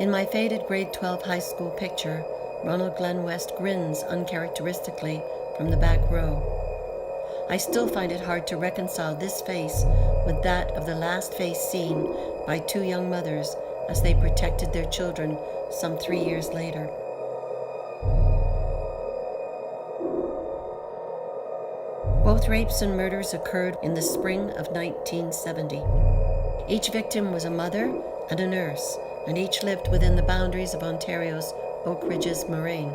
In my faded grade 12 high school picture, Ronald Glenn West grins uncharacteristically from the back row. I still find it hard to reconcile this face with that of the last face seen by two young mothers as they protected their children some 3 years later. Both rapes and murders occurred in the spring of 1970. Each victim was a mother and a nurse, and each lived within the boundaries of Ontario's Oak Ridges Moraine.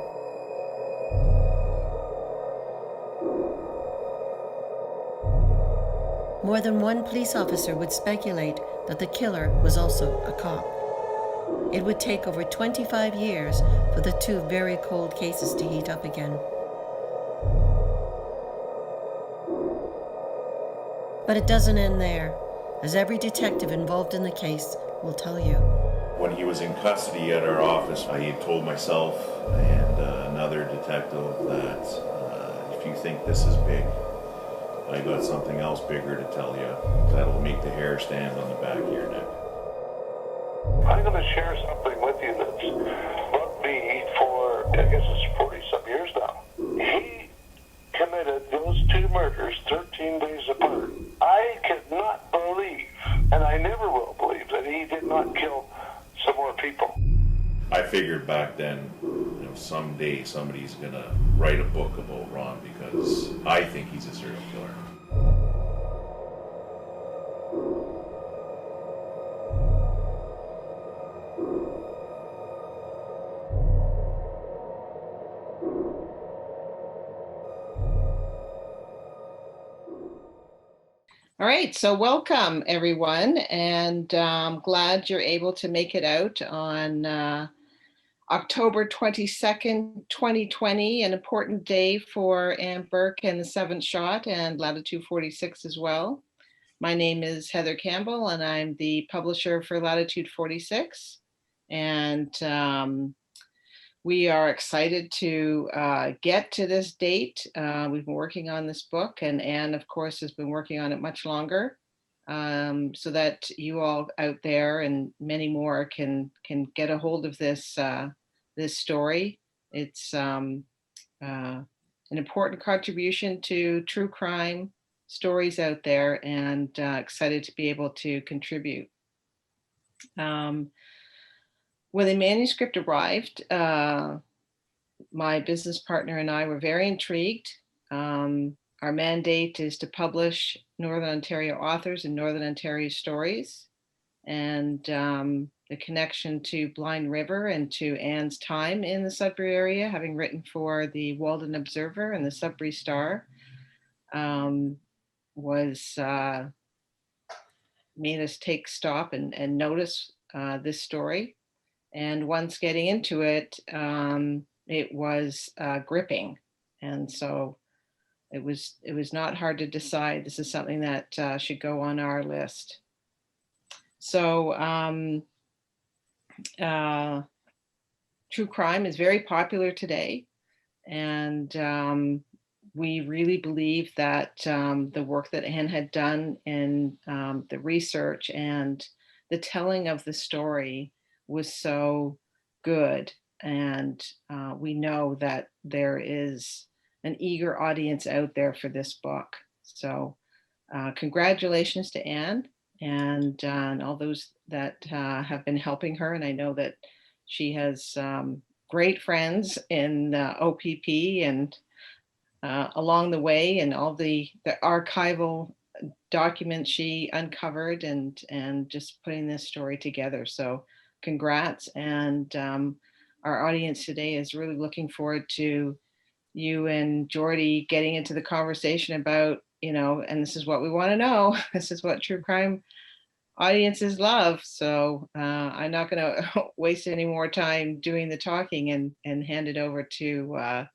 More than one police officer would speculate that the killer was also a cop. It would take over 25 years for the two very cold cases to heat up again. But it doesn't end there, as every detective involved in the case will tell you. When he was in custody at our office, I had told myself and another detective that if you think this is big, I got something else bigger to tell you that'll make the hair stand on the back of your neck. I'm going to share something with you that's bugged me for, I guess it's 40-some years now. He committed those two murders 13 days apart. I could not believe, and I never will believe, that he did not kill some more people. I figured back then, someday somebody's going to write a book about Ron because I think he's a serial killer. All right, so welcome everyone, and I'm glad you're able to make it out on October 22nd, 2020, an important day for Ann Burke and the Seventh Shot and Latitude 46 as well. My name is Heather Campbell and I'm the publisher for Latitude 46. And we are excited to get to this date. We've been working on this book, and Ann, of course, has been working on it much longer, so that you all out there and many more can get a hold of this this story. It's an important contribution to true crime stories out there, and excited to be able to contribute. When the manuscript arrived, my business partner and I were very intrigued. Our mandate is to publish Northern Ontario authors and Northern Ontario stories, and the connection to Blind River and to Ann's time in the Sudbury area, having written for the Walden Observer and the Sudbury Star, was made us take stock and notice this story. And once getting into it, it was gripping, and so it was not hard to decide this is something that should go on our list. So true crime is very popular today, and we really believe that the work that Ann had done in the research and the telling of the story was so good, and we know that there is an eager audience out there for this book. So congratulations to Ann and all those that have been helping her, and I know that she has great friends in OPP and along the way, and all the archival documents she uncovered, and just putting this story together. So congrats, and our audience today is really looking forward to you and Geordie getting into the conversation about, and this is what we want to know. This is what true crime audiences love. So I'm not going to waste any more time doing the talking and hand it over to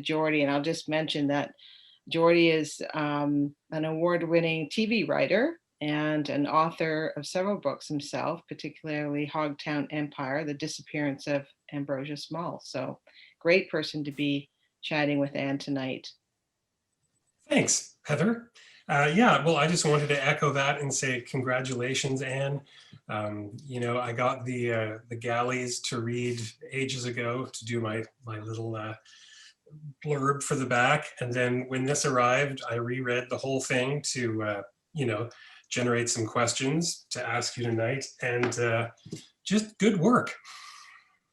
Geordie. And I'll just mention that Geordie is an award-winning TV writer and an author of several books himself, particularly Hogtown Empire, The Disappearance of Ambrosia Small. So great person to be chatting with Ann tonight. Thanks, Heather. Yeah, well, I just wanted to echo that and say congratulations, Anne. I got the galleys to read ages ago to do my little blurb for the back, and then when this arrived, I reread the whole thing to generate some questions to ask you tonight, and just good work.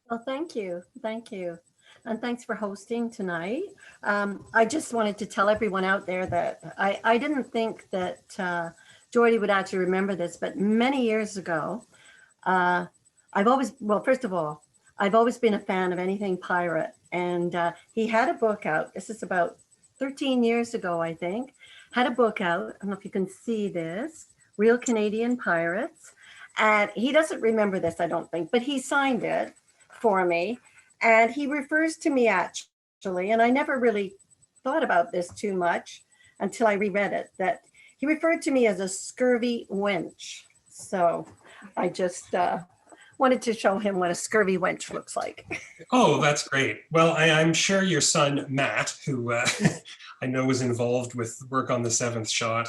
Well, thank you. Thank you. And thanks for hosting tonight. I just wanted to tell everyone out there that I didn't think that Geordie would actually remember this, but many years ago, first of all, I've always been a fan of anything pirate. And he had a book out. This is about 13 years ago, I think. Had a book out. I don't know if you can see this. Real Canadian Pirates. And he doesn't remember this, I don't think, but he signed it for me. And he refers to me actually, and I never really thought about this too much until I reread it, that he referred to me as a scurvy wench. So I just wanted to show him what a scurvy wench looks like. Oh, that's great. Well, I'm sure your son, Matt, who I know was involved with work on the Seventh Shot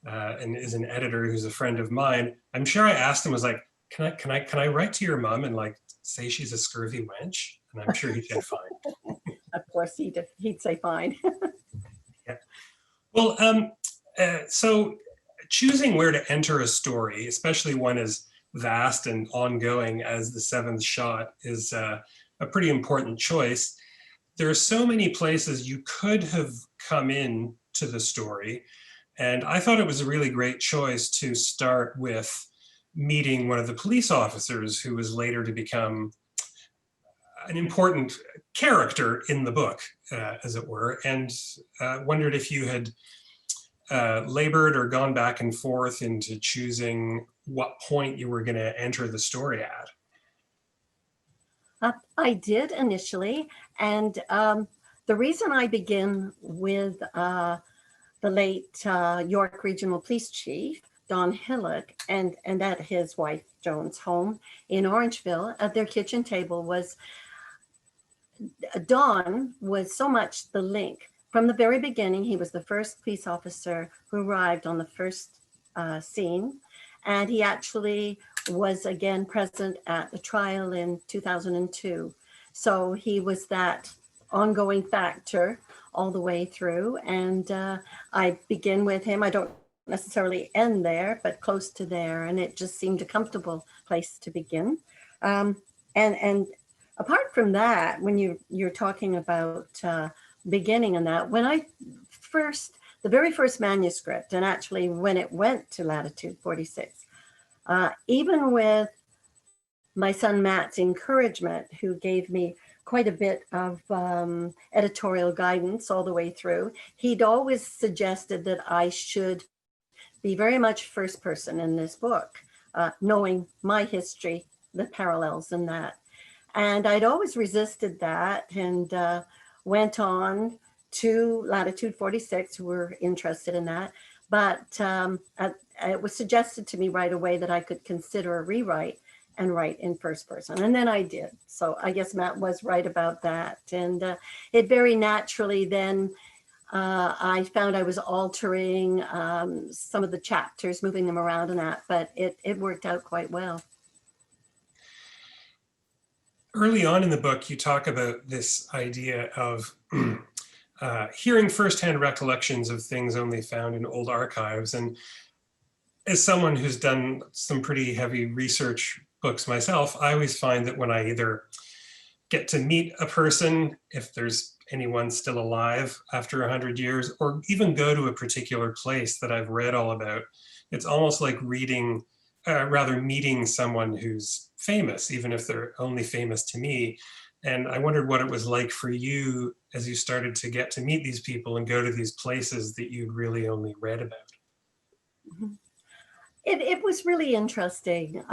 and is an editor who's a friend of mine. I'm sure I asked him, was like, can I write to your mom and like say she's a scurvy wench? And I'm sure he said fine. Of course he'd say fine. Yeah. Well, so choosing where to enter a story, especially one as vast and ongoing as the Seventh Shot, is a pretty important choice. There are so many places you could have come in to the story, and I thought it was a really great choice to start with meeting one of the police officers who was later to become an important character in the book, as it were, and wondered if you had labored or gone back and forth into choosing what point you were going to enter the story at. I did initially, and the reason I begin with the late York Regional Police Chief, Don Hillock, and at his wife Joan's home in Orangeville at their kitchen table was Don was so much the link. From the very beginning, he was the first police officer who arrived on the first scene, and he actually was again present at the trial in 2002. So he was that ongoing factor all the way through, and I begin with him. I don't necessarily end there, but close to there, and it just seemed a comfortable place to begin. And apart from that, when you're talking about beginning and that, when the very first manuscript, and actually when it went to Latitude 46, even with my son Matt's encouragement, who gave me quite a bit of editorial guidance all the way through, he'd always suggested that I should be very much first person in this book, knowing my history, the parallels in that. And I'd always resisted that, and went on to Latitude 46, who were interested in that. But it was suggested to me right away that I could consider a rewrite and write in first person. And then I did. So I guess Matt was right about that. And it very naturally then, I found I was altering some of the chapters, moving them around and that, but it worked out quite well. Early on in the book, you talk about this idea of hearing firsthand recollections of things only found in old archives. And as someone who's done some pretty heavy research books myself, I always find that when I either get to meet a person, if there's anyone still alive after 100 years, or even go to a particular place that I've read all about, it's almost like meeting someone who's famous, even if they're only famous to me. And I wondered what it was like for you as you started to get to meet these people and go to these places that you'd really only read about. It was really interesting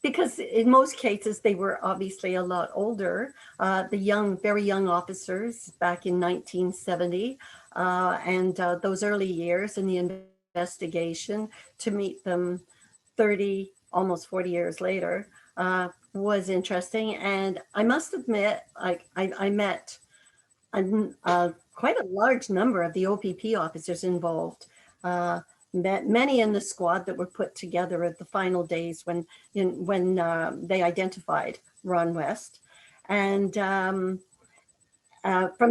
because in most cases they were obviously a lot older, very young officers back in 1970, and those early years in the investigation. To meet them 30, almost 40 years later was interesting. And I must admit, I met quite a large number of the OPP officers involved. many in the squad that were put together at the final days when they identified Ron West, and from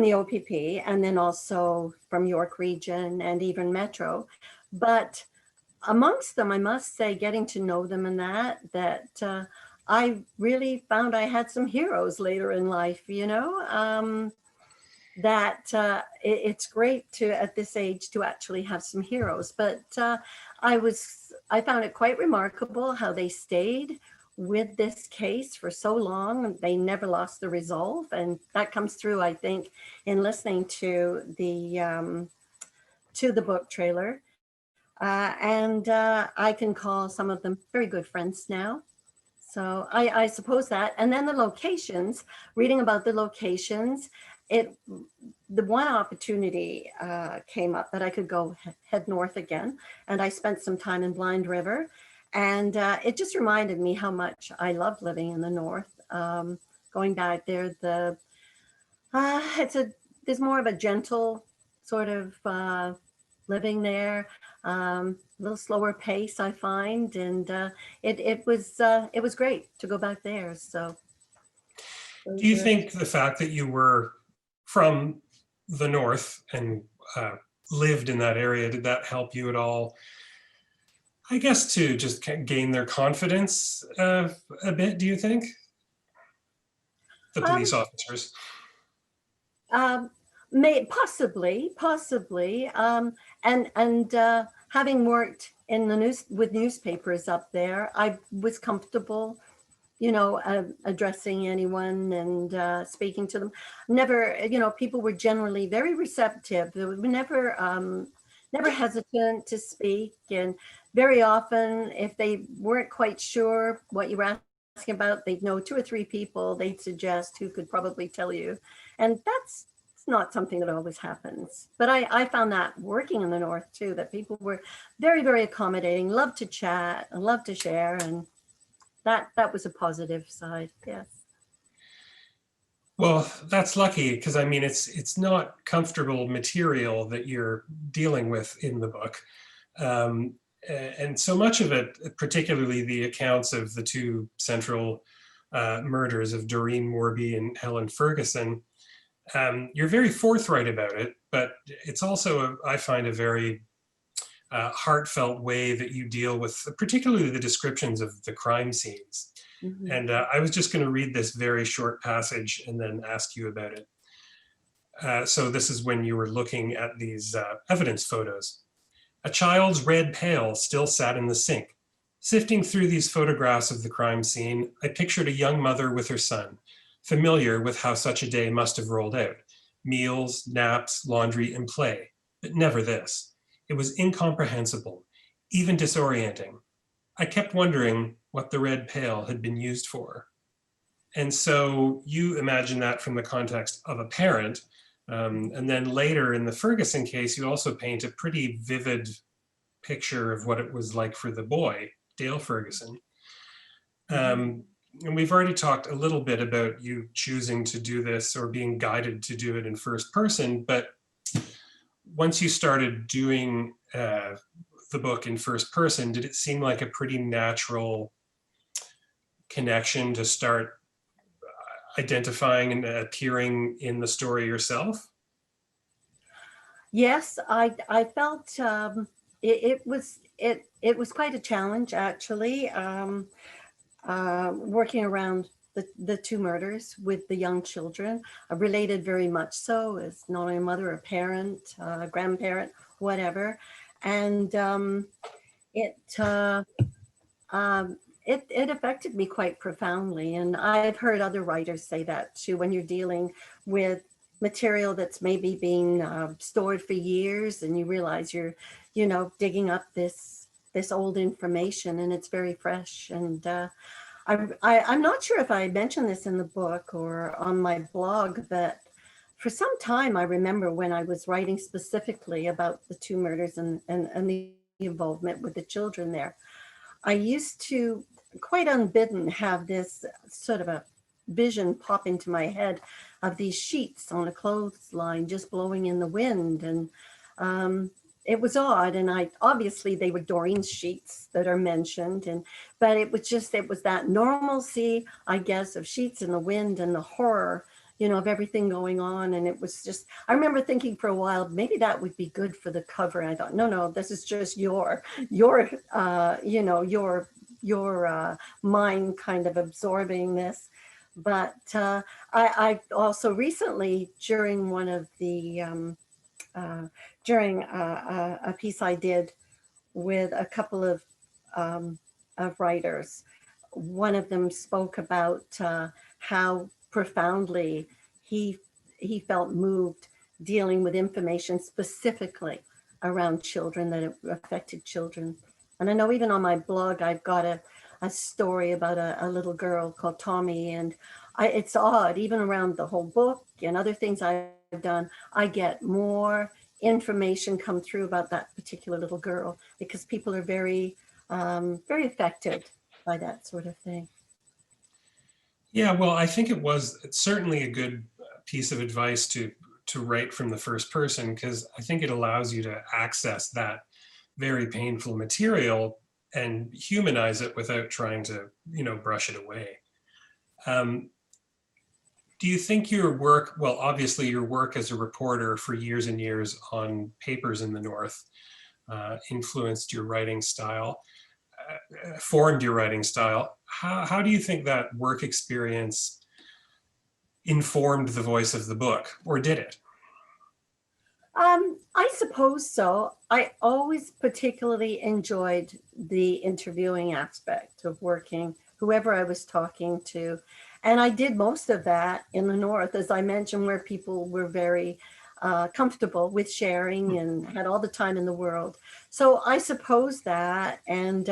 the OPP, and then also from York Region and even Metro. But amongst them, I must say, getting to know them and that I really found I had some heroes later in life, it's great to, at this age, to actually have some heroes. But I found it quite remarkable how they stayed with this case for so long. They never lost the resolve, and that comes through, I think, in listening to the book trailer. And I can call some of them very good friends now. So I suppose that. And then the locations, reading about the locations, the one opportunity came up that I could go head north again. And I spent some time in Blind River. And it just reminded me how much I love living in the north. Going back there, there's more of a gentle sort of living there, a little slower pace, I find, and it was great to go back there. So, do you think the fact that you were from the north and lived in that area, did that help you at all, I guess, to just gain their confidence a bit, do you think? The police officers. Possibly, and having worked in with newspapers up there, I was comfortable, addressing anyone and speaking to them. Never, people were generally very receptive. They were never hesitant to speak, and very often, if they weren't quite sure what you were asking about, they'd know 2 or 3 people they'd suggest who could probably tell you, and that's not something that always happens. But I found that working in the north too, that people were very, very accommodating, loved to chat and loved to share, and that was a positive side. Yes. Well, that's lucky, because I mean, it's not comfortable material that you're dealing with in the book. And so much of it, particularly the accounts of the 2 central murders of Doreen Morby and Helen Ferguson, you're very forthright about it, but it's also, I find, a very heartfelt way that you deal with particularly the descriptions of the crime scenes. Mm-hmm. And I was just going to read this very short passage and then ask you about it. So this is when you were looking at these evidence photos. A child's red pail still sat in the sink. Sifting through these photographs of the crime scene, I pictured a young mother with her son, familiar with how such a day must have rolled out. Meals, naps, laundry, and play, but never this. It was incomprehensible, even disorienting. I kept wondering what the red pail had been used for. And so you imagine that from the context of a parent. And then later in the Ferguson case, you also paint a pretty vivid picture of what it was like for the boy, Dale Ferguson. And we've already talked a little bit about you choosing to do this or being guided to do it in first person, but once you started doing the book in first person, did it seem like a pretty natural connection to start identifying and appearing in the story yourself? Yes, I felt it was quite a challenge, actually, working around the 2 murders with the young children. I related very much so as not only a mother, a parent, a grandparent, whatever, and it affected me quite profoundly. And I've heard other writers say that too, when you're dealing with material that's maybe being stored for years and you realize you're, digging up this old information and it's very fresh. And I'm not sure if I mentioned this in the book or on my blog, but for some time, I remember when I was writing specifically about the 2 murders and the involvement with the children there, I used to, quite unbidden, have this sort of a vision pop into my head of these sheets on a clothesline just blowing in the wind. And it was odd. And obviously they were Doreen's sheets that are mentioned, but it was that normalcy, I guess, of sheets in the wind and the horror, of everything going on. And it was just, I remember thinking for a while, maybe that would be good for the cover. And I thought, no, this is just your mind kind of absorbing this. But I also recently, during one of the, during a piece I did with a couple of writers, one of them spoke about how profoundly he felt moved dealing with information specifically around children, that it affected children. And I know even on my blog, I've got a story about a little girl called Tommy. And it's odd, even around the whole book and other things I've done, I get more information come through about that particular little girl because people are very, very affected by that sort of thing. Yeah, well, I think it's certainly a good piece of advice to write from the first person, because I think it allows you to access that very painful material and humanize it without trying to, brush it away. Do you think your work, well, obviously your work as a reporter for years and years on papers in the North influenced your writing style, formed your writing style. How do you think that work experience informed the voice of the book, or did it? I suppose so. I always particularly enjoyed the interviewing aspect of working, whoever I was talking to. And I did most of that in the North, as I mentioned, where people were very comfortable with sharing and had all the time in the world. So I suppose that, and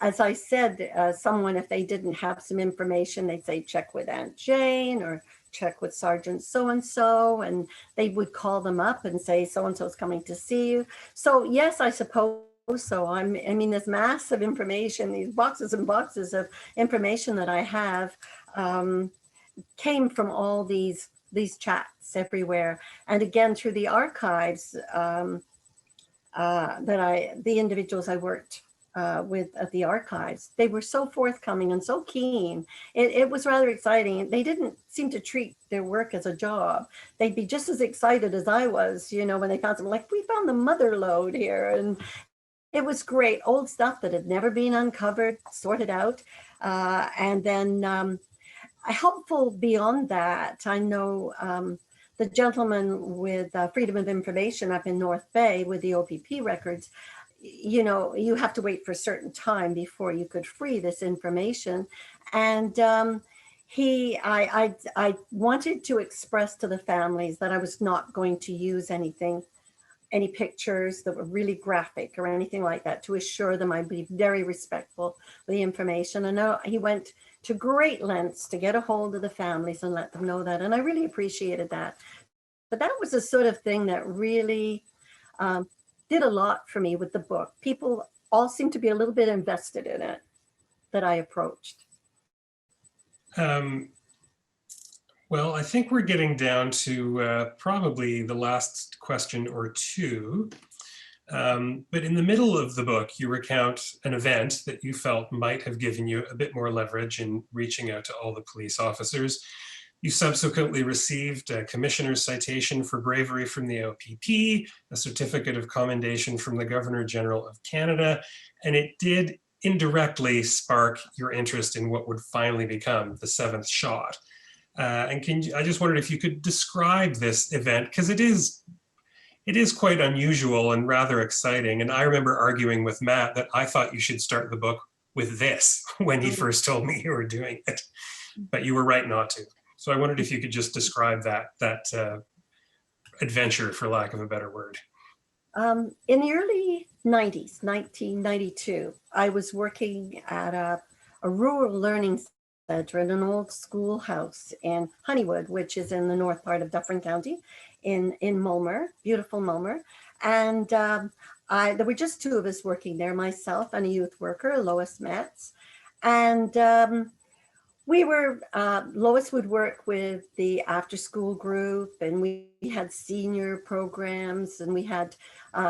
as I said, someone, if they didn't have some information, they'd say, check with Aunt Jane or check with Sergeant so-and-so, and they would call them up and say, so-and-so's coming to see you. So yes, I suppose so. I mean, this massive information, these boxes and boxes of information that I have came from all these chats everywhere. And again, through the archives the individuals I worked with at the archives, they were so forthcoming and so keen. It was rather exciting. They didn't seem to treat their work as a job. They'd be just as excited as I was, when they found something like, we found the mother lode here. And it was great, old stuff that had never been uncovered, sorted out. And then helpful beyond that, I know the gentleman with Freedom of Information up in North Bay with the OPP records, you have to wait for a certain time before you could free this information. And I wanted to express to the families that I was not going to use any pictures that were really graphic or anything like that, to assure them I'd be very respectful of the information. And he went to great lengths to get a hold of the families and let them know that. And I really appreciated that. But that was the sort of thing that really did a lot for me with the book. People all seemed to be a little bit invested in it that I approached. Well, I think we're getting down to probably the last question or two. But in the middle of the book, you recount an event that you felt might have given you a bit more leverage in reaching out to all the police officers. You subsequently received a commissioner's citation for bravery from the OPP, a certificate of commendation from the Governor General of Canada, and it did indirectly spark your interest in what would finally become the seventh shot. I just wondered if you could describe this event, because it is quite unusual and rather exciting. And I remember arguing with Matt that I thought you should start the book with this when he first told me you were doing it, but you were right not to. So I wondered if you could just describe that adventure, for lack of a better word. In the early 90s, 1992, I was working at a rural learning center in an old schoolhouse in Honeywood, which is in the north part of Dufferin County in Mulmer, beautiful Mulmer. And there were just two of us working there, myself and a youth worker, Lois Metz. And We were, Lois would work with the after school group, and we had senior programs, and we had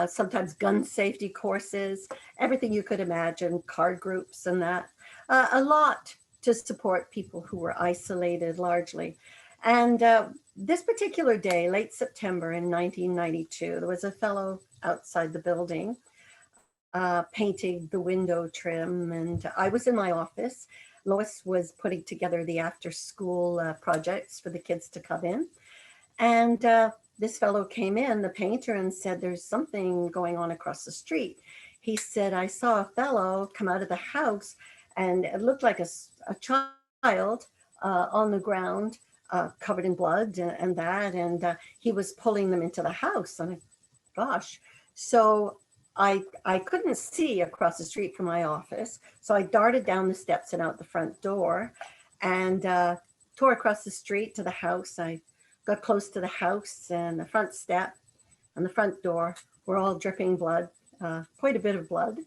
sometimes gun safety courses, everything you could imagine, card groups and that, a lot to support people who were isolated largely. And this particular day, late September in 1992, there was a fellow outside the building painting the window trim, and I was in my office. Lois was putting together the after school projects for the kids to come in. And this fellow came in, the painter, and said, there's something going on across the street. He said, I saw a fellow come out of the house and it looked like a child on the ground, covered in blood and that. And he was pulling them into the house. And gosh, so I couldn't see across the street from my office. So I darted down the steps and out the front door and tore across the street to the house. I got close to the house, and the front step and the front door were all dripping blood, quite a bit of blood.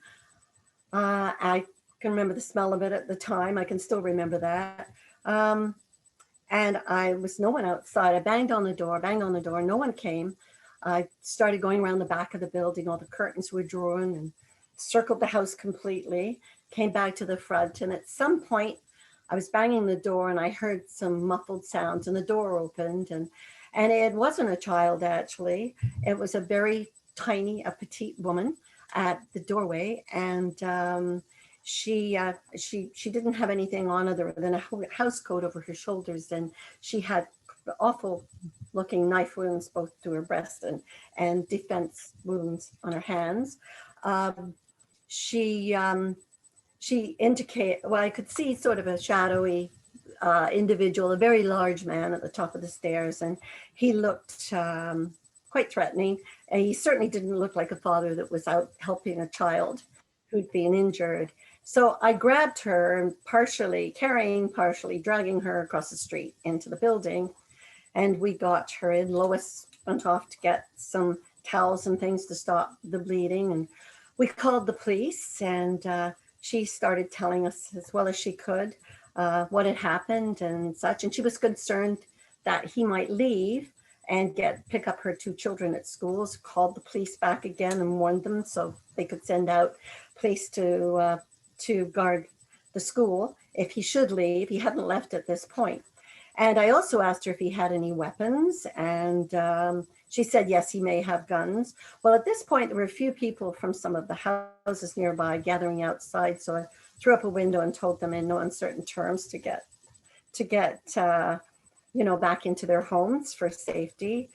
I can remember the smell of it at the time. I can still remember that. And I was no one outside. I banged on the door, no one came. I started going around the back of the building. All the curtains were drawn and circled the house completely, came back to the front. And at some point I was banging the door and I heard some muffled sounds, and the door opened, and it wasn't a child, actually. It was a very tiny, a petite woman at the doorway. And she didn't have anything on other than a house coat over her shoulders. And she had awful looking knife wounds both to her breast and defense wounds on her hands. She indicated, well, I could see sort of a shadowy individual, a very large man at the top of the stairs, and he looked quite threatening. And he certainly didn't look like a father that was out helping a child who'd been injured. So I grabbed her and partially carrying, partially dragging her across the street into the building. And we got her in. Lois went off to get some towels and things to stop the bleeding. And we called the police, and she started telling us as well as she could what had happened and such. And she was concerned that he might leave and pick up her two children at schools, called the police back again and warned them so they could send out police to guard the school if he should leave. He hadn't left at this point. And I also asked her if he had any weapons, and she said, yes, he may have guns. Well, at this point, there were a few people from some of the houses nearby gathering outside. So I threw up a window and told them in no uncertain terms to get back into their homes for safety.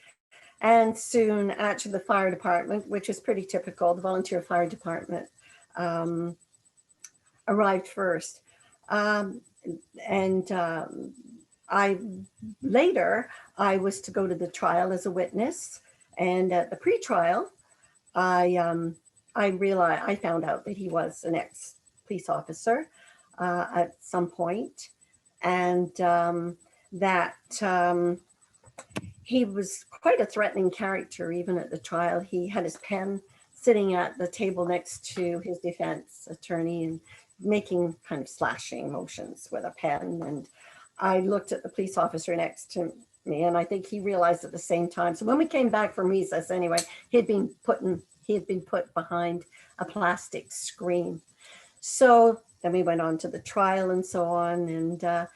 And soon, actually, the fire department, which is pretty typical, the volunteer fire department, arrived first. I was to go to the trial as a witness, and at the pre-trial, I found out that he was an ex-police officer at some point, and that he was quite a threatening character even at the trial. He had his pen sitting at the table next to his defense attorney and making kind of slashing motions with a pen. And I looked at the police officer next to me, and I think he realized at the same time. So when we came back from recess anyway, he had been put behind a plastic screen. So then we went on to the trial and so on. And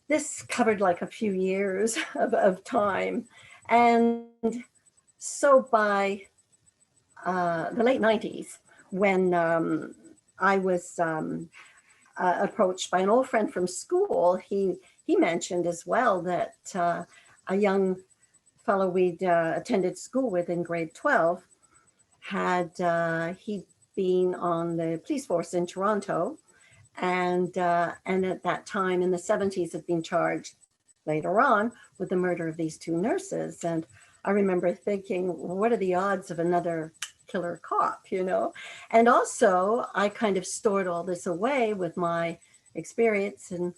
this covered like a few years of time. And so by the late 90s, when I was approached by an old friend from school, he mentioned as well that a young fellow we'd attended school with in grade 12 he'd been on the police force in Toronto, and at that time in the 70s had been charged later on with the murder of these two nurses. And I remember thinking, what are the odds of another killer cop, And also I kind of stored all this away with my experience, and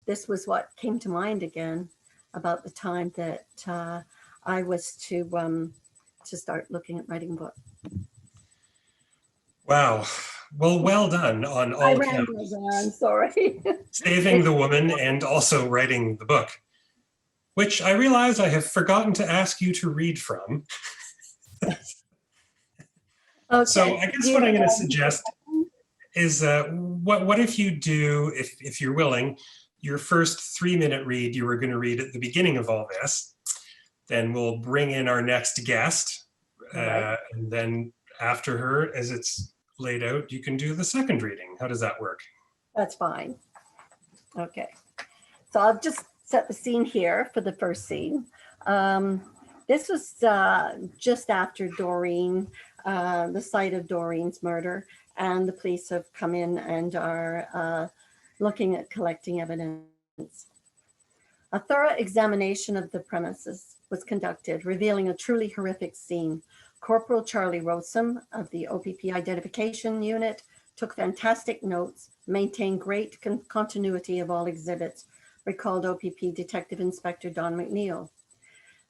this was what came to mind again about the time that I was to start looking at writing a book. Wow. Well, well done on I all rambled counts. on, sorry. Saving the woman and also writing the book, which I realize I have forgotten to ask you to read from. So Okay. I guess what I'm going to suggest is what if you do, if you're willing, your first 3-minute read you were going to read at the beginning of all this, then we'll bring in our next guest, Right. and then after her, as it's laid out, you can do the second reading. How does that work? That's fine. Okay. So I'll just set the scene here for the first scene. This was just after Doreen, the site of Doreen's murder, and the police have come in and are looking at collecting evidence. A thorough examination of the premises was conducted, revealing a truly horrific scene. Corporal Charlie Rossum of the OPP Identification Unit took fantastic notes, maintained great continuity of all exhibits, recalled OPP Detective Inspector Don McNeil.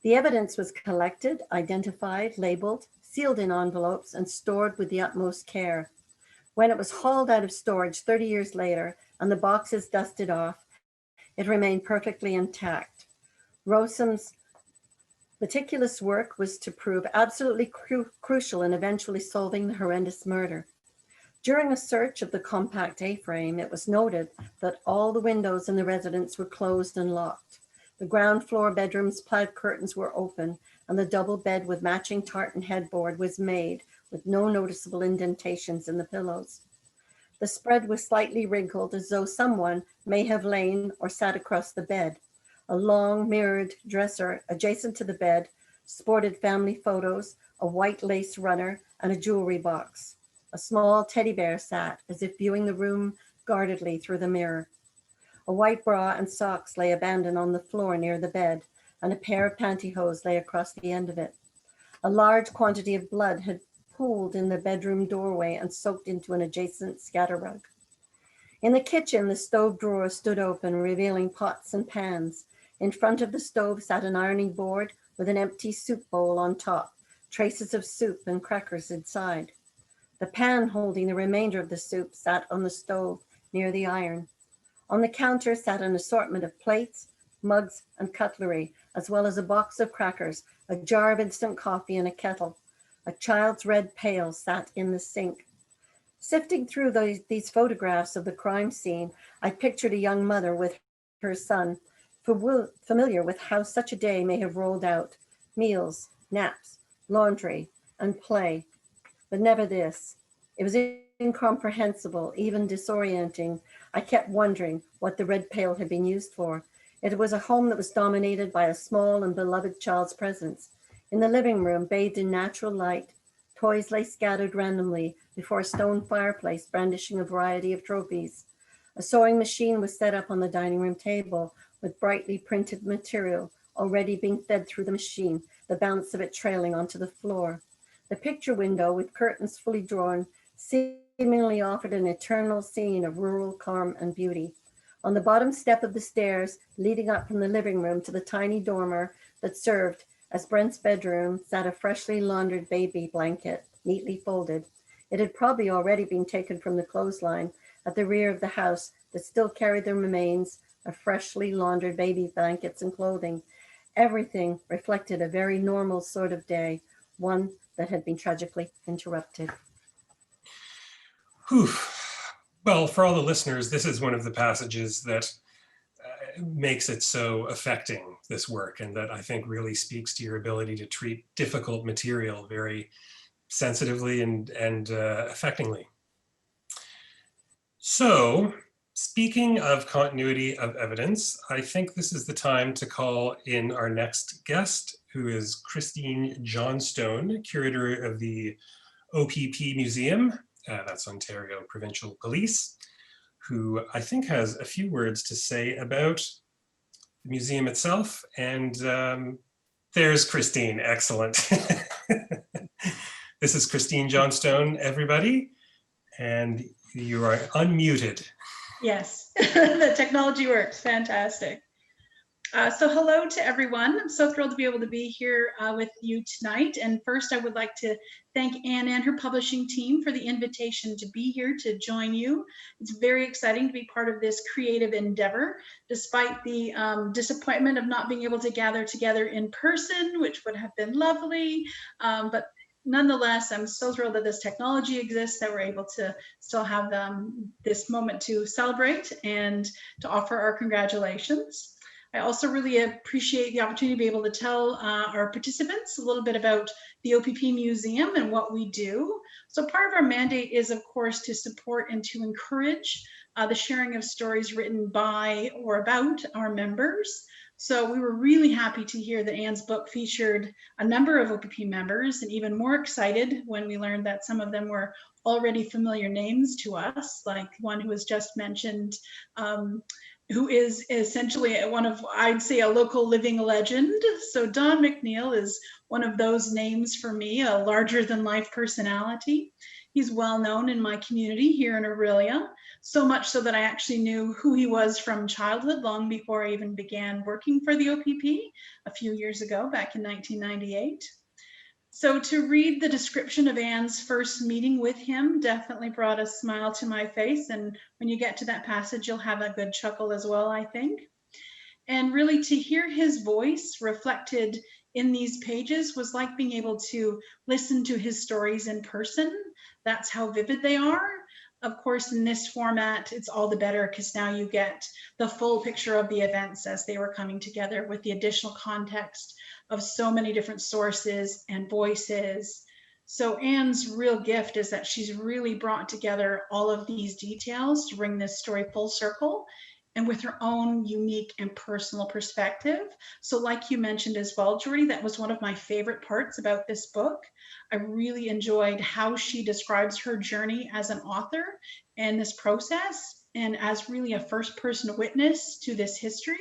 The evidence was collected, identified, labeled, sealed in envelopes, and stored with the utmost care. When it was hauled out of storage 30 years later and the boxes dusted off, it remained perfectly intact. Rossum's meticulous work was to prove absolutely crucial in eventually solving the horrendous murder. During a search of the compact A-frame, it was noted that all the windows in the residence were closed and locked. The ground floor bedroom's plaid curtains were open, and the double bed with matching tartan headboard was made with no noticeable indentations in the pillows. The spread was slightly wrinkled, as though someone may have lain or sat across the bed. A long mirrored dresser adjacent to the bed sported family photos, a white lace runner, and a jewelry box. A small teddy bear sat as if viewing the room guardedly through the mirror. A white bra and socks lay abandoned on the floor near the bed, and a pair of pantyhose lay across the end of it. A large quantity of blood had pooled in the bedroom doorway and soaked into an adjacent scatter rug. In the kitchen, the stove drawer stood open, revealing pots and pans. In front of the stove sat an ironing board with an empty soup bowl on top, traces of soup and crackers inside. The pan holding the remainder of the soup sat on the stove near the iron. On the counter sat an assortment of plates, mugs, and cutlery, as well as a box of crackers, a jar of instant coffee, and a kettle. A child's red pail sat in the sink. Sifting through these photographs of the crime scene, I pictured a young mother with her son, familiar with how such a day may have rolled out: meals, naps, laundry, and play. But never this. It was incomprehensible, even disorienting. I kept wondering what the red pail had been used for. It was a home that was dominated by a small and beloved child's presence. In the living room, bathed in natural light, toys lay scattered randomly before a stone fireplace, brandishing a variety of trophies. A sewing machine was set up on the dining room table with brightly printed material already being fed through the machine, the balance of it trailing onto the floor. The picture window, with curtains fully drawn, seemingly offered an eternal scene of rural calm and beauty. On the bottom step of the stairs leading up from the living room to the tiny dormer that served as Brent's bedroom sat a freshly laundered baby blanket, neatly folded. It had probably already been taken from the clothesline at the rear of the house that still carried the remains of freshly laundered baby blankets and clothing. Everything reflected a very normal sort of day, one that had been tragically interrupted. Whew. Well, for all the listeners, this is one of the passages that makes it so affecting, this work, and that I think really speaks to your ability to treat difficult material very sensitively and affectingly. So, speaking of continuity of evidence, I think this is the time to call in our next guest, who is Chris Johnstone, curator of the OPP Museum, that's Ontario Provincial Police, who I think has a few words to say about the museum itself. And there's Christine, excellent. This is Chris Johnstone, everybody, and you are unmuted. Yes, the technology works, fantastic. So hello to everyone. I'm so thrilled to be able to be here with you tonight. And first, I would like to thank Ann and her publishing team for the invitation to be here to join you. It's very exciting to be part of this creative endeavor, despite the disappointment of not being able to gather together in person, which would have been lovely. But nonetheless, I'm so thrilled that this technology exists, that we're able to still have this moment to celebrate and to offer our congratulations. I also really appreciate the opportunity to be able to tell our participants a little bit about the OPP Museum and what we do. So part of our mandate is, of course, to support and to encourage the sharing of stories written by or about our members. So we were really happy to hear that Ann's book featured a number of OPP members, and even more excited when we learned that some of them were already familiar names to us, like one who was just mentioned, who is essentially one of, I'd say, a local living legend. So Don McNeil is one of those names for me, a larger than life personality. He's well known in my community here in Orillia, so much so that I actually knew who he was from childhood, long before I even began working for the OPP a few years ago, back in 1998. So to read the description of Ann's first meeting with him definitely brought a smile to my face. And when you get to that passage, you'll have a good chuckle as well, I think. And really to hear his voice reflected in these pages was like being able to listen to his stories in person. That's how vivid they are. Of course, in this format, it's all the better because now you get the full picture of the events as they were coming together with the additional context of so many different sources and voices. So Ann's real gift is that she's really brought together all of these details to bring this story full circle, and with her own unique and personal perspective. So like you mentioned as well, Geordie, that was one of my favorite parts about this book. I really enjoyed how she describes her journey as an author and this process, and as really a first person witness to this history.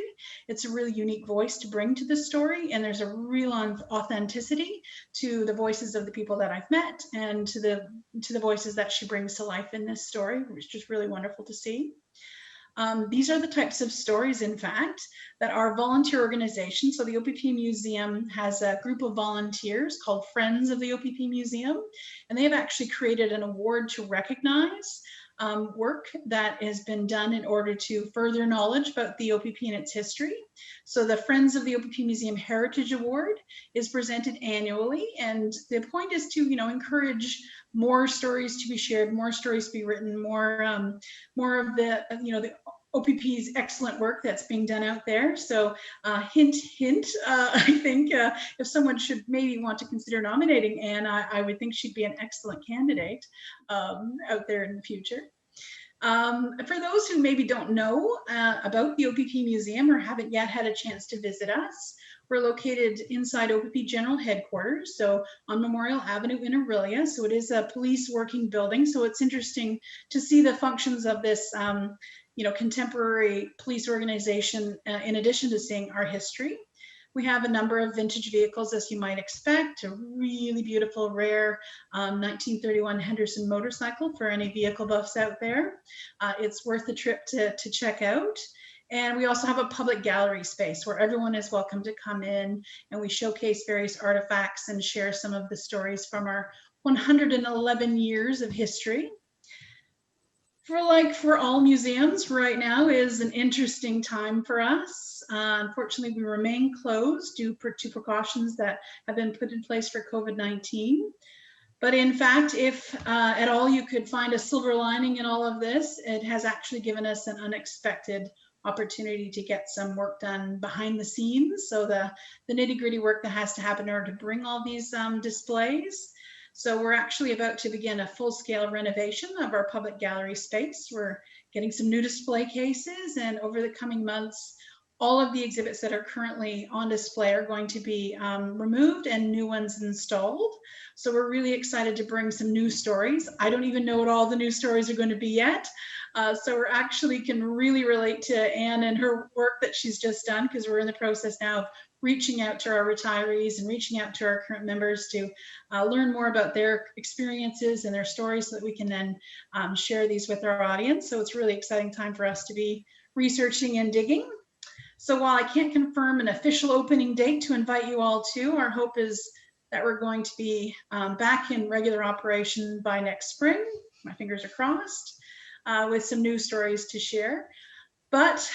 It's a really unique voice to bring to the story, and there's a real authenticity to the voices of the people that I've met and to the voices that she brings to life in this story, which is just really wonderful to see. These are the types of stories, in fact, that our volunteer organization, so the OPP Museum has a group of volunteers called Friends of the OPP Museum, and they have actually created an award to recognize work that has been done in order to further knowledge about the OPP and its history. So the Friends of the OPP Museum Heritage Award is presented annually, and the point is to, encourage more stories to be shared, more stories to be written, more of the, the OPP's excellent work that's being done out there. So hint, I think if someone should maybe want to consider nominating Ann, I would think she'd be an excellent candidate out there in the future. For those who maybe don't know about the OPP Museum or haven't yet had a chance to visit us, we're located inside OPP General Headquarters, so on Memorial Avenue in Orillia. So it is a police working building. So it's interesting to see the functions of this contemporary police organization in addition to seeing our history. We have a number of vintage vehicles, as you might expect, a really beautiful, rare 1931 Henderson motorcycle for any vehicle buffs out there. It's worth the trip to check out. And we also have a public gallery space where everyone is welcome to come in, and we showcase various artifacts and share some of the stories from our 111 years of history. For all museums, right now is an interesting time for us. Unfortunately, we remain closed due to precautions that have been put in place for COVID-19. But in fact, if at all you could find a silver lining in all of this, it has actually given us an unexpected opportunity to get some work done behind the scenes. So the nitty-gritty work that has to happen in order to bring all these displays. So we're actually about to begin a full-scale renovation of our public gallery space. We're getting some new display cases, and over the coming months, all of the exhibits that are currently on display are going to be removed and new ones installed. So we're really excited to bring some new stories. I don't even know what all the new stories are going to be yet. So we're actually can really relate to Ann and her work that she's just done, because we're in the process now of reaching out to our retirees and reaching out to our current members to learn more about their experiences and their stories so that we can then share these with our audience. So it's a really exciting time for us to be researching and digging. So while I can't confirm an official opening date to invite you all to, our hope is that we're going to be back in regular operation by next spring. My fingers are crossed, with some news stories to share. But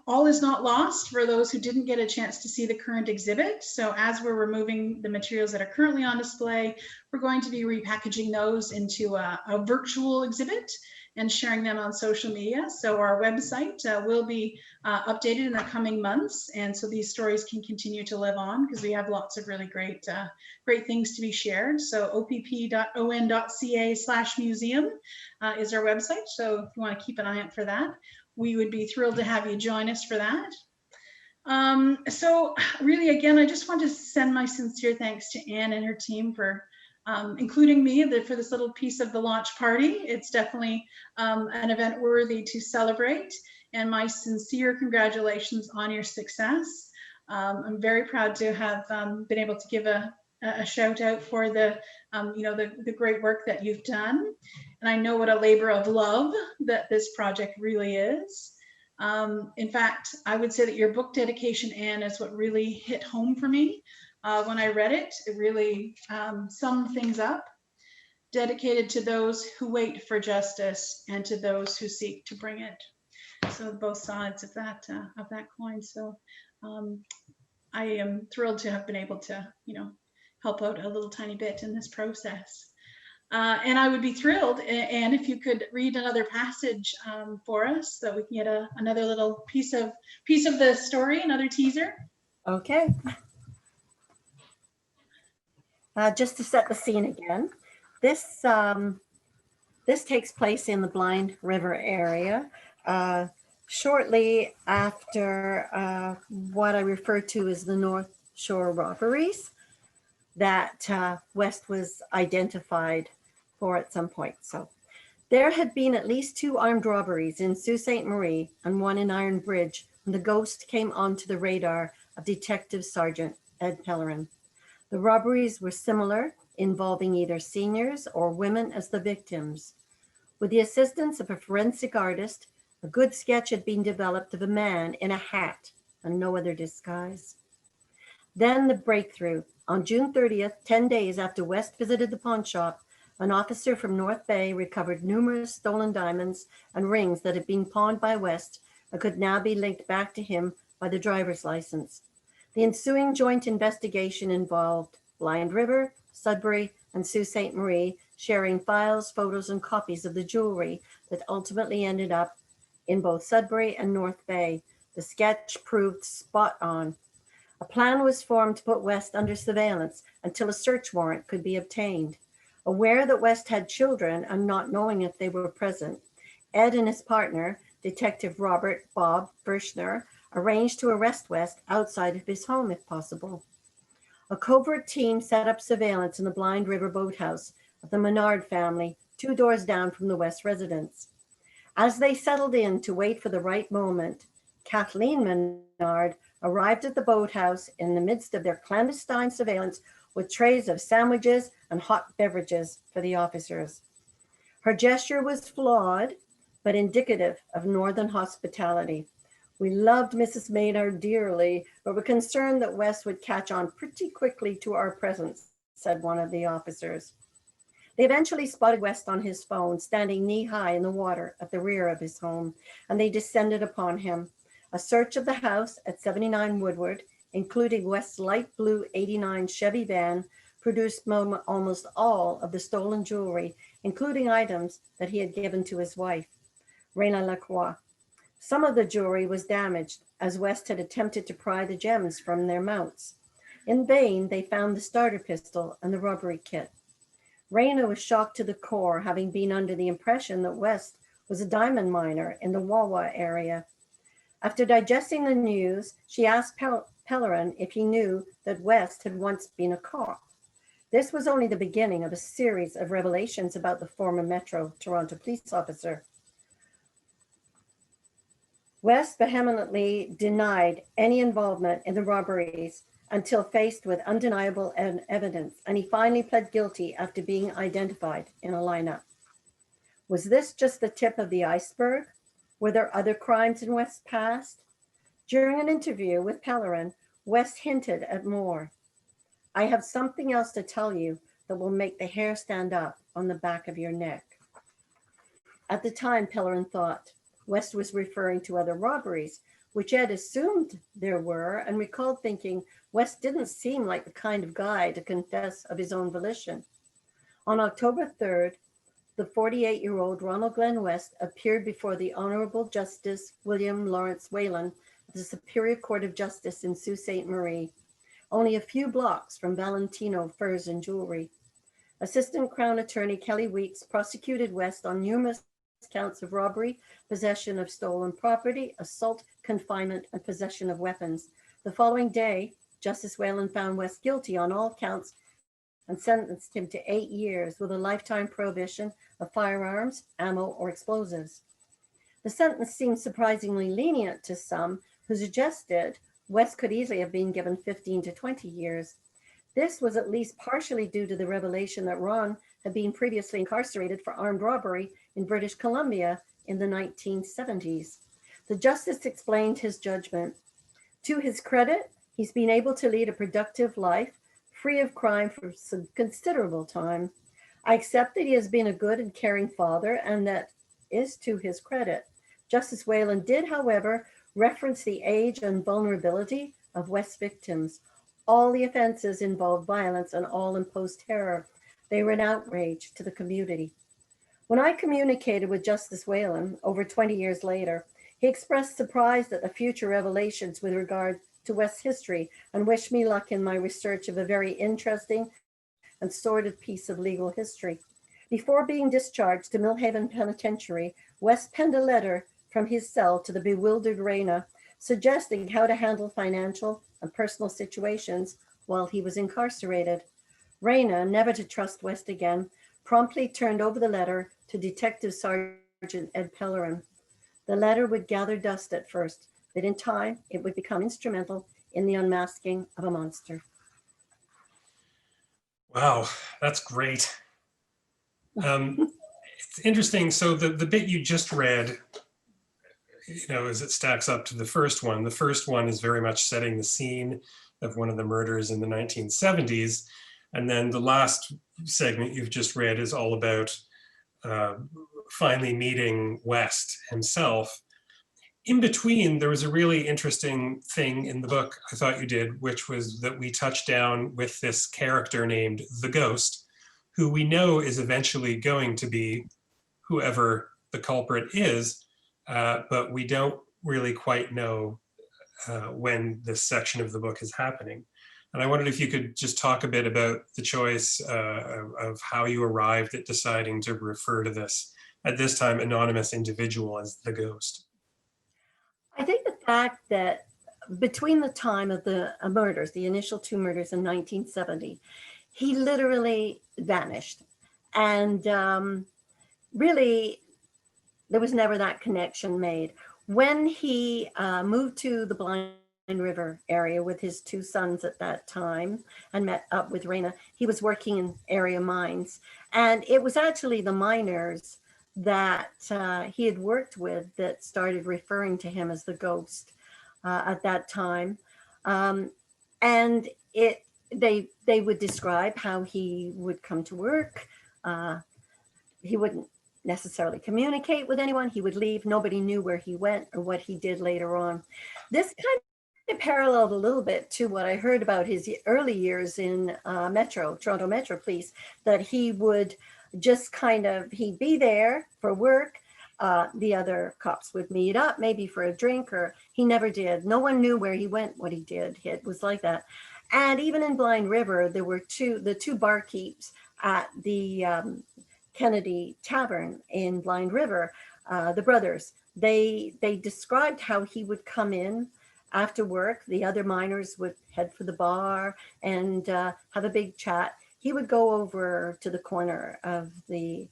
all is not lost for those who didn't get a chance to see the current exhibit. So as we're removing the materials that are currently on display, we're going to be repackaging those into a virtual exhibit and sharing them on social media. So our website will be updated in the coming months. And so these stories can continue to live on because we have lots of really great things to be shared. So opp.on.ca/museum is our website. So if you want to keep an eye out for that, we would be thrilled to have you join us for that. So really, again, I just want to send my sincere thanks to Ann and her team for including me for this little piece of the launch party. It's definitely an event worthy to celebrate, and my sincere congratulations on your success. I'm very proud to have been able to give a shout out for the great work that you've done. And I know what a labor of love that this project really is. In fact, I would say that your book dedication, Anne, is what really hit home for me. When I read it, it really summed things up. Dedicated to those who wait for justice and to those who seek to bring it. So both sides of that coin. So I am thrilled to have been able to, help out a little tiny bit in this process. And I would be thrilled, and if you could read another passage for us, so we can get another little piece of the story, another teaser. Okay. Just to set the scene again, this takes place in the Blind River area, shortly after what I refer to as the North Shore robberies that West was identified for at some point. So there had been at least 2 armed robberies in Sault Ste. Marie and 1 in Iron Bridge when the ghost came onto the radar of Detective Sergeant Ed Pellerin. The robberies were similar, involving either seniors or women as the victims. With the assistance of a forensic artist, a good sketch had been developed of a man in a hat and no other disguise. Then the breakthrough. On June 30th, 10 days after West visited the pawn shop, an officer from North Bay recovered numerous stolen diamonds and rings that had been pawned by West and could now be linked back to him by the driver's license. The ensuing joint investigation involved Blind River, Sudbury, and Sault Ste. Marie sharing files, photos, and copies of the jewelry that ultimately ended up in both Sudbury and North Bay. The sketch proved spot on. A plan was formed to put West under surveillance until a search warrant could be obtained. Aware that West had children and not knowing if they were present, Ed and his partner, Detective Robert Bob Birchner, arranged to arrest West outside of his home if possible. A covert team set up surveillance in the Blind River boathouse of the Menard family, 2 doors down from the West residence. As they settled in to wait for the right moment, Kathleen Menard arrived at the boathouse in the midst of their clandestine surveillance with trays of sandwiches and hot beverages for the officers. Her gesture was flawed, but indicative of Northern hospitality. We loved Mrs. Maynard dearly, but were concerned that West would catch on pretty quickly to our presence, said one of the officers. They eventually spotted West on his phone, standing knee-high in the water at the rear of his home, and they descended upon him. A search of the house at 79 Woodward, including West's light blue 89 Chevy van, produced almost all of the stolen jewelry, including items that he had given to his wife, Rena Lacroix. Some of the jewelry was damaged, as West had attempted to pry the gems from their mounts. In vain, they found the starter pistol and the robbery kit. Rena was shocked to the core, having been under the impression that West was a diamond miner in the Wawa area. After digesting the news, she asked Pellerin if he knew that West had once been a cop. This was only the beginning of a series of revelations about the former Metro Toronto police officer. West vehemently denied any involvement in the robberies until faced with undeniable evidence, and he finally pled guilty after being identified in a lineup. Was this just the tip of the iceberg? Were there other crimes in West's past? During an interview with Pellerin, West hinted at more. "I have something else to tell you that will make the hair stand up on the back of your neck." At the time, Pellerin thought West was referring to other robberies, which Ed assumed there were, and recalled thinking West didn't seem like the kind of guy to confess of his own volition. On October 3rd, the 48-year-old Ronald Glenn West appeared before the Honorable Justice William Lawrence Whalen of the Superior Court of Justice in Sault Ste. Marie, only a few blocks from Valentino Furs and Jewelry. Assistant Crown Attorney Kelly Weeks prosecuted West on numerous counts of robbery, possession of stolen property, assault, confinement, and possession of weapons. The following day, Justice Whalen found West guilty on all counts and sentenced him to 8 years with a lifetime prohibition of firearms, ammo, or explosives. The sentence seemed surprisingly lenient to some, who suggested West could easily have been given 15 to 20 years. This was at least partially due to the revelation that Ron had been previously incarcerated for armed robbery in British Columbia in the 1970s. The justice explained his judgment. To his credit, he's been able to lead a productive life, free of crime for some considerable time. I accept that he has been a good and caring father, and that is to his credit. Justice Whalen did, however, reference the age and vulnerability of West's victims. All the offenses involved violence and all imposed terror. They were an outrage to the community. When I communicated with Justice Whalen over 20 years later, he expressed surprise at the future revelations with regard to West's history and wished me luck in my research of a very interesting and sordid piece of legal history. Before being discharged to Millhaven Penitentiary, West penned a letter from his cell to the bewildered Raina, suggesting how to handle financial and personal situations while he was incarcerated. Raina, never to trust West again, promptly turned over the letter to Detective Sergeant Ed Pellerin. The letter would gather dust at first, but in time it would become instrumental in the unmasking of a monster. Wow, that's great. It's interesting. So the bit you just read, as it stacks up to the first one is very much setting the scene of one of the murders in the 1970s. And then the last segment you've just read is all about finally meeting West himself. In between, there was a really interesting thing in the book I thought you did, which was that we touched down with this character named the Ghost, who we know is eventually going to be whoever the culprit is, but we don't really quite know when this section of the book is happening. And I wondered if you could just talk a bit about the choice of how you arrived at deciding to refer to this, at this time, anonymous individual as the Ghost. I think the fact that between the time of the murders, the initial 2 murders in 1970, he literally vanished. And really, there was never that connection made. When he moved to the Blind River area with his 2 sons at that time and met up with Raina, he was working in area mines. And it was actually the miners that he had worked with that started referring to him as the Ghost at that time. And they would describe how he would come to work. He wouldn't necessarily communicate with anyone. He would leave. Nobody knew where he went or what he did later on. This kind of paralleled a little bit to what I heard about his early years in Toronto Metro Police, that he would just he'd be there for work. The other cops would meet up, maybe for a drink, or he never did. No one knew where he went, what he did. It was like that. And even in Blind River, there were the two barkeeps at the Kennedy Tavern in Blind River, the brothers. They described how he would come in after work. The other miners would head for the bar and have a big chat. He would go over to the corner of the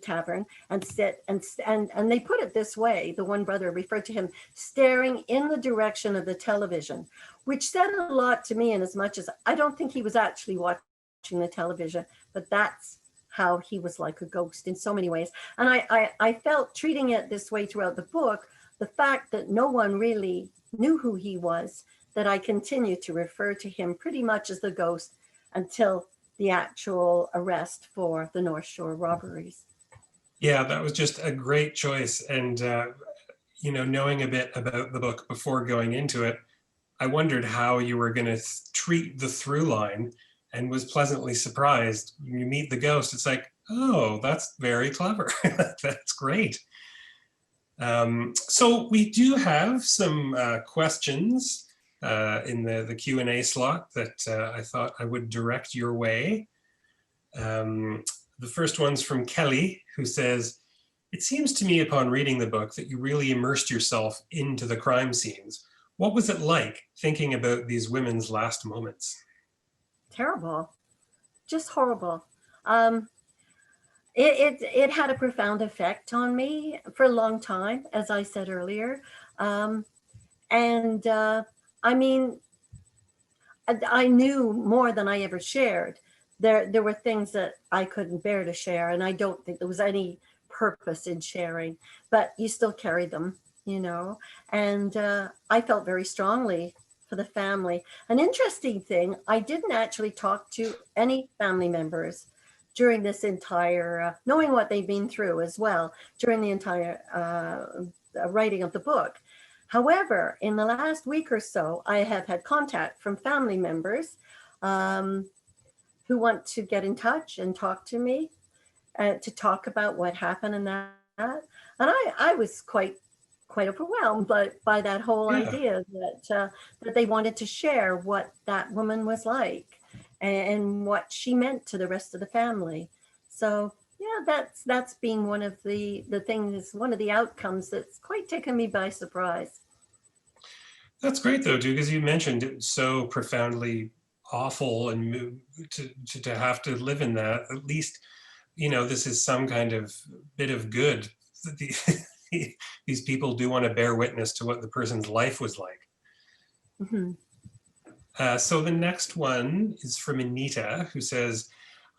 tavern and sit and they put it this way. The one brother referred to him staring in the direction of the television, which said a lot to me in as much as I don't think he was actually watching the television, but that's how he was like a ghost in so many ways. And I felt treating it this way throughout the book the fact that no one really knew who he was, that I continue to refer to him pretty much as the ghost until the actual arrest for the North Shore robberies. Yeah, that was just a great choice. And, knowing a bit about the book before going into it, I wondered how you were going to treat the through line, and was pleasantly surprised. When you meet the ghost, it's like, oh, that's very clever. That's great. So we do have some questions in the Q&A slot that I thought I would direct your way. The first one's from Kelly, who says, "It seems to me upon reading the book that you really immersed yourself into the crime scenes. What was it like thinking about these women's last moments?" Terrible, just horrible. It had a profound effect on me for a long time, as I said earlier. I mean, I knew more than I ever shared. There were things that I couldn't bear to share, and I don't think there was any purpose in sharing, but you still carry them, and I felt very strongly for the family. An interesting thing, I didn't actually talk to any family members during this entire, knowing what they've been through as well, during the entire writing of the book. However, in the last week or so, I have had contact from family members who want to get in touch and talk to me, to talk about what happened and that. And I was quite overwhelmed by that whole idea that they wanted to share what that woman was like and what she meant to the rest of the family. So yeah, that's been one of the things, one of the outcomes that's quite taken me by surprise. That's great though, too, because you mentioned it was so profoundly awful, and to have to live in that. At least, this is some kind of bit of good. These people do want to bear witness to what the person's life was like. Mm-hmm. So the next one is from Anita, who says,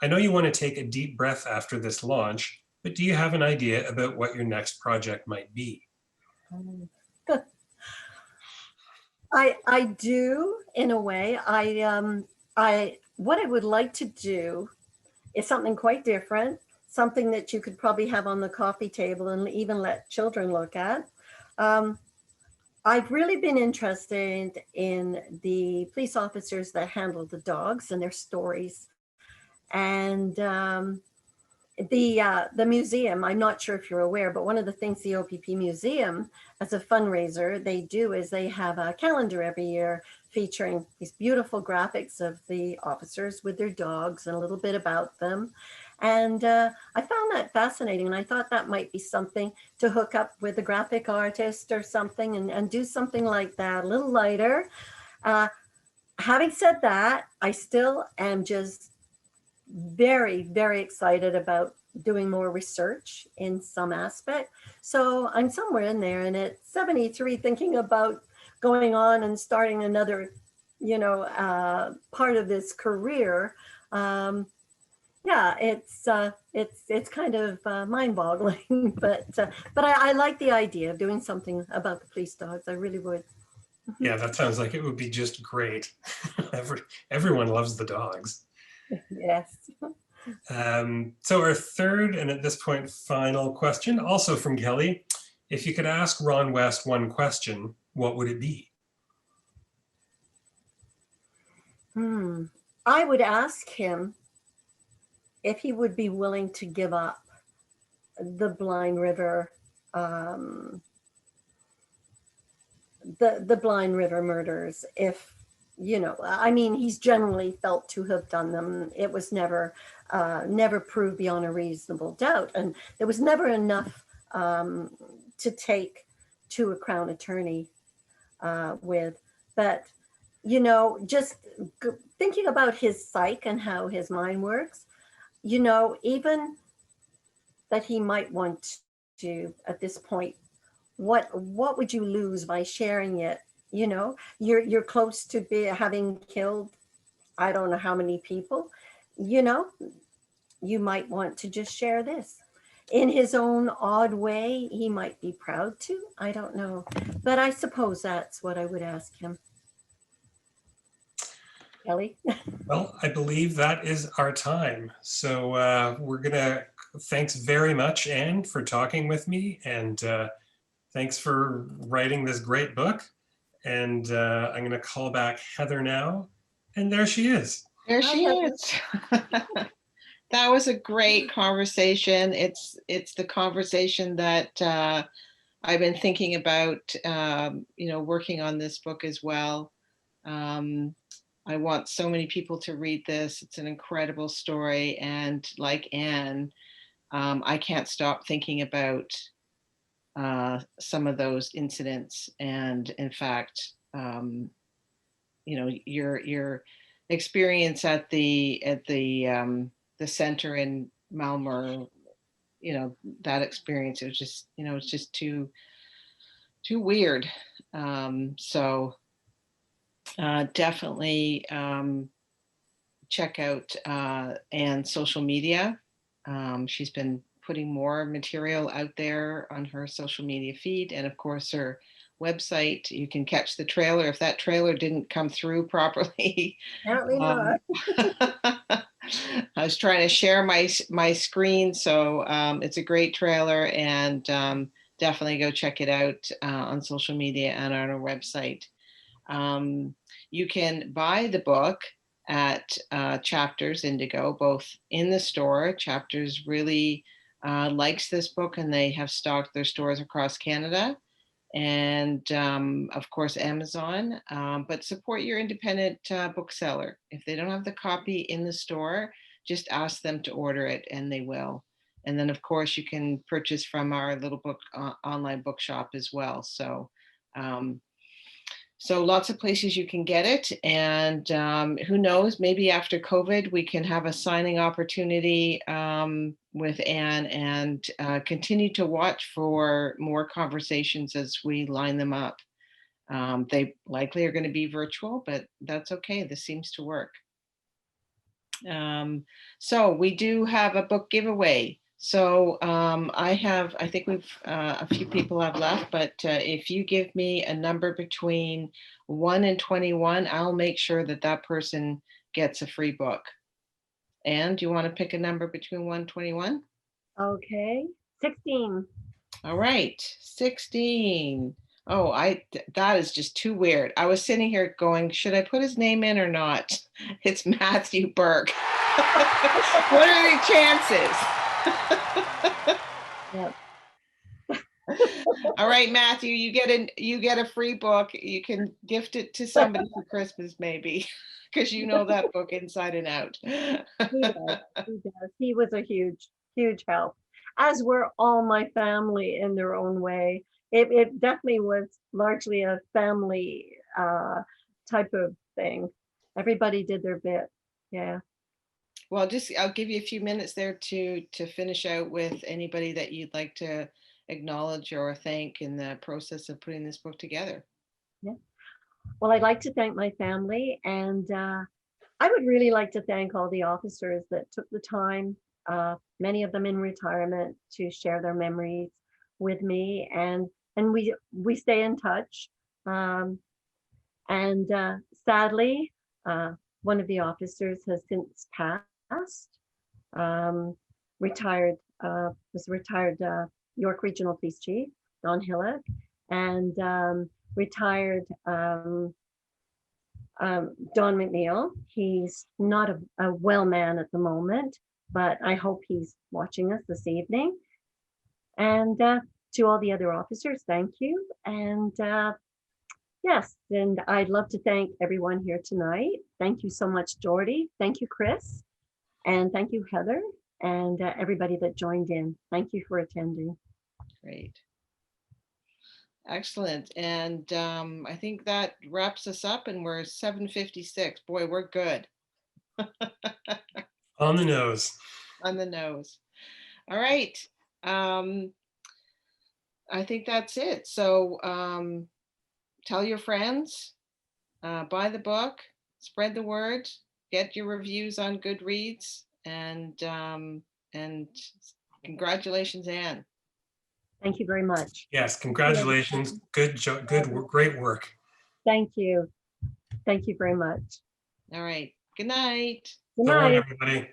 "I know you want to take a deep breath after this launch, but do you have an idea about what your next project might be?" I do, in a way. What I would like to do is something quite different, something that you could probably have on the coffee table and even let children look at. I've really been interested in the police officers that handle the dogs and their stories. And the museum, I'm not sure if you're aware, but one of the things the OPP Museum, as a fundraiser, they do is they have a calendar every year featuring these beautiful graphics of the officers with their dogs and a little bit about them. And I found that fascinating, and I thought that might be something to hook up with a graphic artist or something and do something like that, a little lighter. Having said that, I still am just very, very excited about doing more research in some aspect. So I'm somewhere in there, and at 73, thinking about going on and starting another, part of this career. Yeah, it's kind of mind-boggling, but I like the idea of doing something about the police dogs. I really would. Yeah, that sounds like it would be just great. Everyone loves the dogs. Yes. So our third, and at this point, final question, also from Kelly. "If you could ask Ron West one question, what would it be?" I would ask him if he would be willing to give up the Blind River, the Blind River murders. If, he's generally felt to have done them. It was never proved beyond a reasonable doubt. And there was never enough to take to a Crown attorney with. But, just thinking about his psyche and how his mind works, even that he might want to, at this point, what would you lose by sharing it? You're close to having killed, I don't know how many people, you might want to just share this. in his own odd way, he might be proud to. I don't know. But I suppose that's what I would ask him. Kelly? Well, I believe that is our time. So we're gonna, thanks very much, Anne, for talking with me, and thanks for writing this great book. And I'm gonna call back Heather now, and there she is. There Hi, she Heather. is. That was a great conversation. It's the conversation that I've been thinking about, working on this book as well. I want so many people to read this. It's an incredible story. And like Anne, I can't stop thinking about some of those incidents. And in fact, your experience at the center in Malmö, that experience, it was just, it's just too weird. So definitely check out Anne's social media. She's been putting more material out there on her social media feed, and of course her website. You can catch the trailer if that trailer didn't come through properly. Apparently not. I was trying to share my screen, so it's a great trailer, and definitely go check it out on social media and on our website. You can buy the book at Chapters Indigo, both in the store. Chapters really likes this book, and they have stocked their stores across Canada, and of course Amazon. But support your independent bookseller. If they don't have the copy in the store, just ask them to order it, and they will. And then of course you can purchase from our little book online bookshop as well. So lots of places you can get it. And who knows, maybe after COVID, we can have a signing opportunity with Anne, and continue to watch for more conversations as we line them up. They likely are going to be virtual, but that's okay. This seems to work. So we do have a book giveaway. So I think we've a few people have left, but if you give me a number between 1 and 21, I'll make sure that person gets a free book. Anne, do you want to pick a number between 1 and 21? Okay, 16. All right, 16. Oh, that is just too weird. I was sitting here going, should I put his name in or not? It's Matthew Burke. What are the chances? Yep. All right, Matthew, you get a free book. You can gift it to somebody for Christmas, maybe, because you know that book inside and out. He does. He does. He was a huge, huge help, as were all my family in their own way. It definitely was largely a family type of thing. Everybody did their bit. Yeah. Well, I'll give you a few minutes there to finish out with anybody that you'd like to acknowledge or thank in the process of putting this book together. Yeah. Well, I'd like to thank my family, and I would really like to thank all the officers that took the time, many of them in retirement, to share their memories with me, and we stay in touch. And sadly, one of the officers has since passed. Was retired York Regional Police Chief Don Hillock, and retired Don McNeil. He's not a well man at the moment, but I hope he's watching us this evening. And to all the other officers, thank you. And yes, and I'd love to thank everyone here tonight. Thank you so much, Geordie. Thank you, Chris. And thank you, Heather, and everybody that joined in. Thank you for attending. Great. Excellent. And I think that wraps us up, and we're 7:56. Boy, we're good. On the nose. On the nose. All right. I think that's it. So tell your friends, buy the book, spread the word, get your reviews on Goodreads, and Congratulations, Anne. Thank you very much. Yes, congratulations. Great work. Thank you. Thank you very much. All right. Good night. Good So long, night. everybody.